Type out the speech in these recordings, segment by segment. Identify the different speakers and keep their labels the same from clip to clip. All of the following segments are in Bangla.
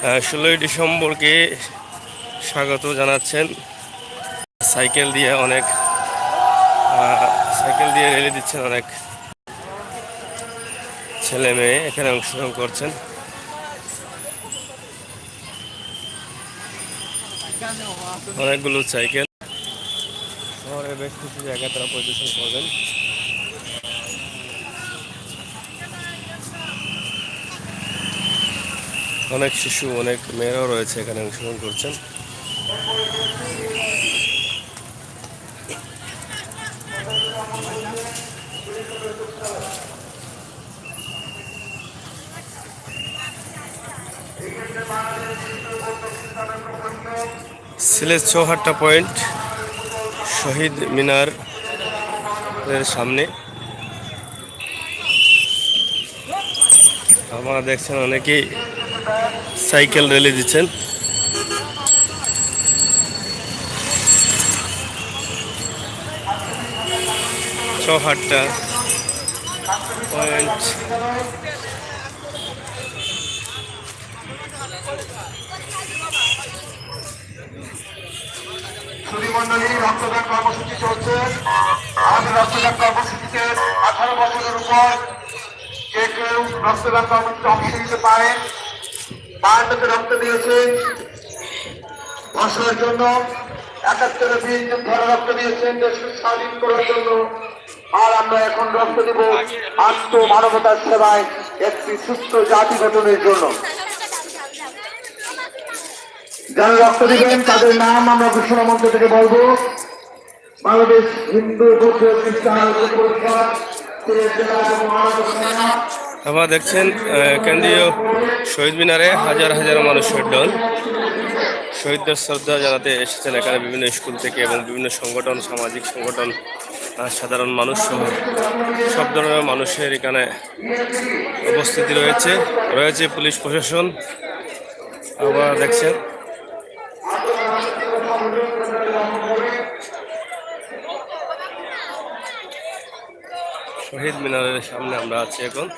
Speaker 1: 16ই ডিসেম্বরকে স্বাগত জানাচ্ছেন। সাইকেল দিয়ে সাইকেল দিয়ে র্যালি দিচ্ছেন অনেক ছেলে মেয়ে এখানে অংশগ্রহণ করছেন। অনেকগুলো সাইকেল শহরের বেশ কিছু জায়গায় তারা পরিদর্শন করবেন। অনেক শিশু, অনেক মেয়েরাও রয়েছে এখানে অংশগ্রহণ করছেন। সিলেট চৌহাট্টা পয়েন্ট শহীদ মিনার এর সামনে আপনারা দেখছেন অনেকেই সাইকেল র্যালি দিচ্ছেন। চৌহাট্টা পয়েন্ট
Speaker 2: সুধীমণ্ডলী রক্তদান কর্মসূচি চলছে। আমাদের রক্তদান কর্মসূচিতে 18 বছরের উপর যে কেউ রক্তদান কর্মসূচিতে অংশ নিতে পারেন। বায়ান্নতে রক্ত দিয়েছেন ভাষণের জন্য, 71 বীর যোদ্ধারা রক্ত দিয়েছেন দেশকে স্বাধীন করার জন্য। আর আমরা এখন রক্ত দিব আত্মমানবতার সেবায় একটি সুস্থ জাতি গঠনের জন্য। যারা রক্ত দিবেন তাদের নাম আমরা ঘোষণা মঞ্চ থেকে বলবো। বাংলাদেশ হিন্দু বৌদ্ধ খ্রিস্টান পরিষদ সিলেট জেলা এবং
Speaker 1: আপনারা দেখছেন কেন্দ্রীয় শহীদ মিনারে হাজার হাজার মানুষের দল শহীদদের শ্রদ্ধা জানাতে এসেছেন এখানে বিভিন্ন স্কুল থেকে এবং বিভিন্ন সংগঠন, সামাজিক সংগঠন, সাধারণ মানুষ সহ সব ধরনের মানুষের এখানে উপস্থিতি রয়েছে পুলিশ প্রশাসন। আপনারা দেখছেন শহীদ মিনারের সামনে আমরা আছি এখন।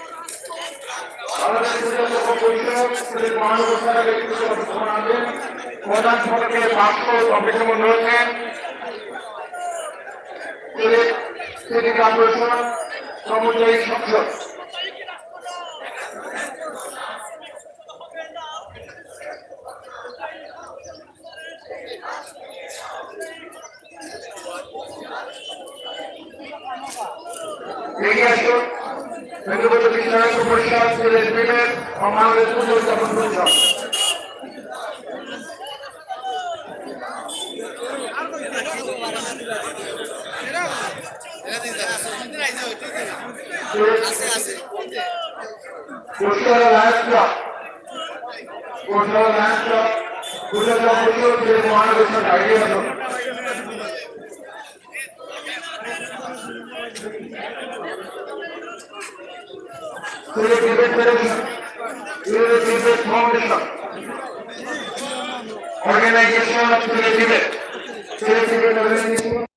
Speaker 2: প্রধান ফটকের পাঁচশো অপেক্ষমান রয়েছেন সিটি কর্পোরেশন সমন্বয়ক সংসদ। এগিয়ে আসুন হিন্দুগত কৃষ্ণাঙ্গ পরিষদ সিলেট বিবেক ও বাংলাদেশ পুজো উদযাপন পরিষদ। কুষ্টিয়া লায়ন্স ক্লাব মহানগর এগিয়ে আসুন। Sylhet debate federation, Sylhet debate foundation, organization of Sylhet debate, Sylhet debate organisation.